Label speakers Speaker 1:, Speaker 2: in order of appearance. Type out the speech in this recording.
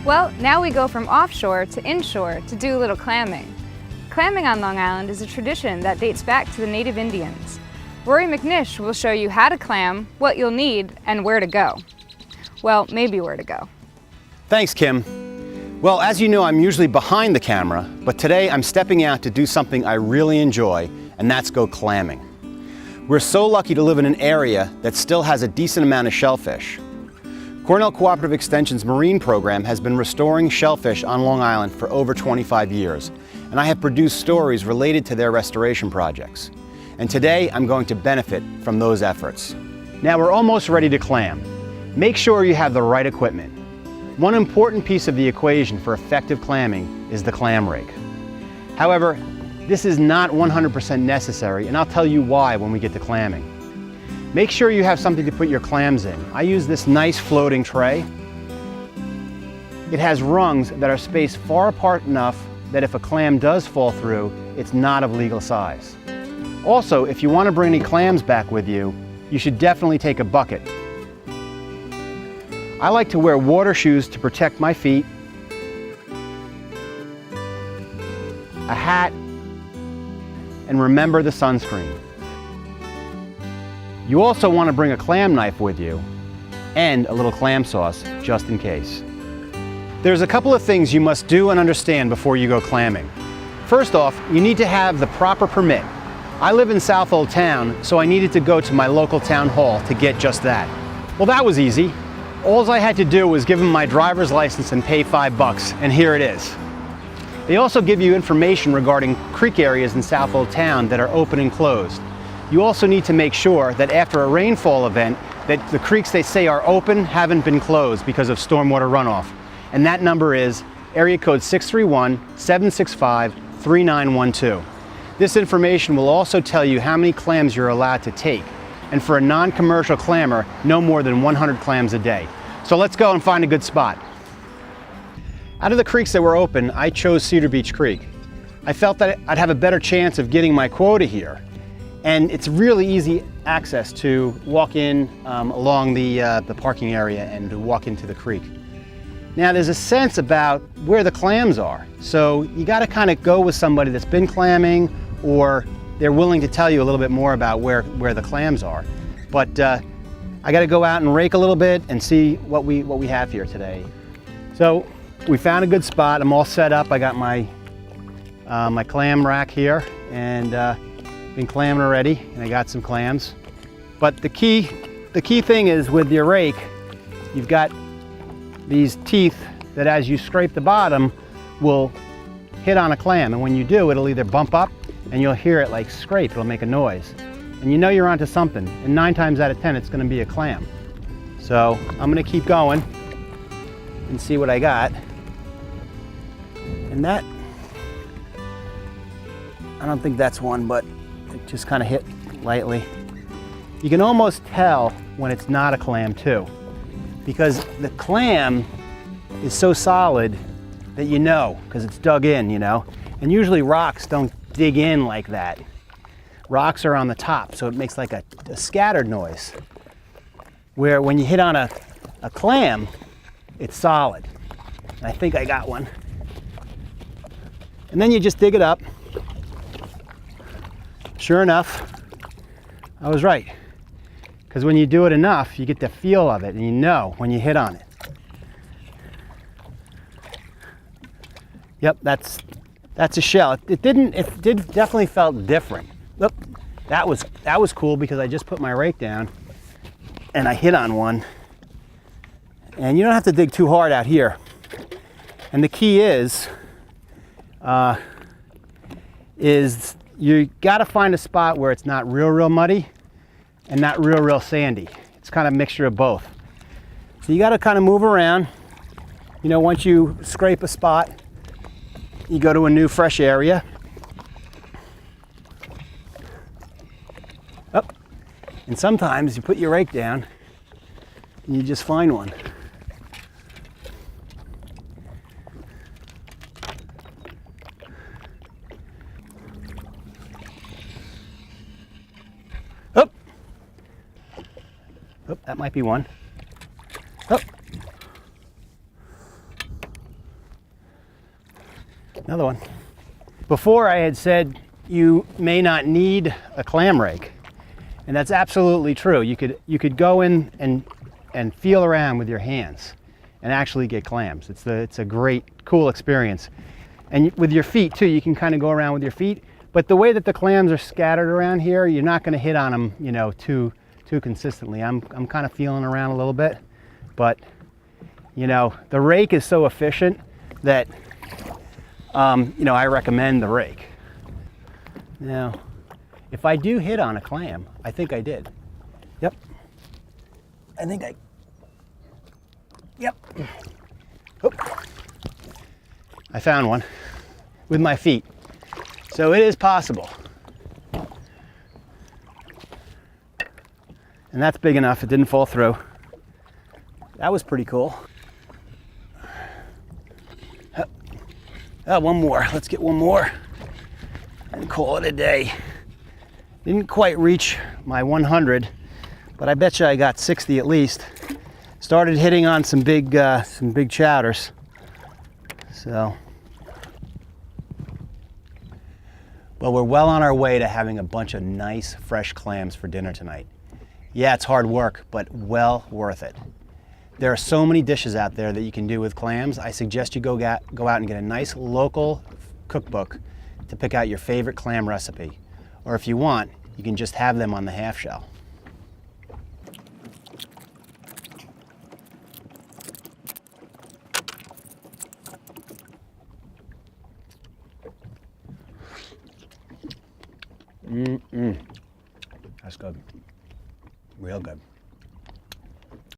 Speaker 1: Well, now we go from offshore to inshore to do a little clamming. Clamming on Long Island is a tradition that dates back to the native Indians. Rory McNish will show you how to clam, what you'll need, and where to go. Well, maybe where to go.
Speaker 2: Thanks, Kim. Well, as you know, I'm usually behind the camera, but today I'm stepping out to do something I really enjoy, and that's go clamming. We're so lucky to live in an area that still has a decent amount of shellfish. Cornell Cooperative Extension's marine program has been restoring shellfish on Long Island for over 25 years, and I have produced stories related to their restoration projects. And today I'm going to benefit from those efforts. Now we're almost ready to clam. Make sure you have the right equipment. One important piece of the equation for effective clamming is the clam rig. However, this is not 100% necessary, and I'll tell you why when we get to clamming. Make sure you have something to put your clams in. I use this nice floating tray. It has rungs that are spaced far apart enough that if a clam does fall through, it's not of legal size. Also, if you want to bring any clams back with you, you should definitely take a bucket. I like to wear water shoes to protect my feet, a hat, and remember the sunscreen. You also want to bring a clam knife with you and a little clam sauce just in case. There's a couple of things you must do and understand before you go clamming. First off, you need to have the proper permit. I live in South Old Town, so I needed to go to my local town hall to get just that. Well, that was easy. All I had to do was give them my driver's license and pay $5, and here it is. They also give you information regarding creek areas in South Old Town that are open and closed. You also need to make sure that after a rainfall event, that the creeks they say are open haven't been closed because of stormwater runoff. And that number is area code 631-765-3912. This information will also tell you how many clams you're allowed to take. And for a non-commercial clammer, no more than 100 clams a day. So let's go and find a good spot. Out of the creeks that were open, I chose Cedar Beach Creek. I felt that I'd have a better chance of getting my quota here. And it's really easy access to walk in along the parking area and to walk into the creek. Now there's a sense about where the clams are. So you gotta kind of go with somebody that's been clamming, or they're willing to tell you a little bit more about where the clams are. But I gotta go out and rake a little bit and see what we have here today. So we found a good spot. I'm all set up. I got my my clam rack here, and been clamming already, and I got some clams. But the key thing is with your rake, you've got these teeth that as you scrape the bottom will hit on a clam, and when you do, it'll either bump up and you'll hear it like scrape, it'll make a noise. And you know you're onto something, and 9 times out of 10 it's gonna be a clam. So I'm gonna keep going and see what I got. And that, I don't think that's one, but it just kind of hit lightly. You can almost tell when it's not a clam too, because the clam is so solid that you know, because it's dug in, you know. And usually rocks don't dig in like that. Rocks are on the top, so it makes like a scattered noise. Where when you hit on a clam, it's solid. And I think I got one. And then you just dig it up. Sure enough, I was right. Because when you do it enough, you get the feel of it, and you know when you hit on it. Yep, that's a shell. It definitely felt different. Look, that was cool because I just put my rake down and I hit on one. And you don't have to dig too hard out here. And the key is you gotta find a spot where it's not real muddy and not real sandy. It's kind of a mixture of both. So you gotta kind of move around. You know, once you scrape a spot, you go to a new fresh area. Up. And sometimes you put your rake down and you just find one. Up. Oh, that might be one. Up. Another one. Before I had said you may not need a clam rake, and that's absolutely true. You could go in and feel around with your hands and actually get clams. It's a great, cool experience. And with your feet too, you can kind of go around with your feet. But the way that the clams are scattered around here, you're not going to hit on them, you know, too consistently. I'm kind of feeling around a little bit, but you know, the rake is so efficient that you know, I recommend the rake. Now, if I do hit on a clam, I think I did. Yep. Yep. Oop. I found one with my feet. So it is possible. And that's big enough, it didn't fall through. That was pretty cool. Oh, one more, let's get one more and call it a day. Didn't quite reach my 100, but I bet you I got 60 at least. Started hitting on some big chowders. So, well, we're well on our way to having a bunch of nice fresh clams for dinner tonight. Yeah, it's hard work, but well worth it. There are so many dishes out there that you can do with clams. I suggest you go out and get a nice local cookbook to pick out your favorite clam recipe. Or if you want, you can just have them on the half shell. That's good. Real good.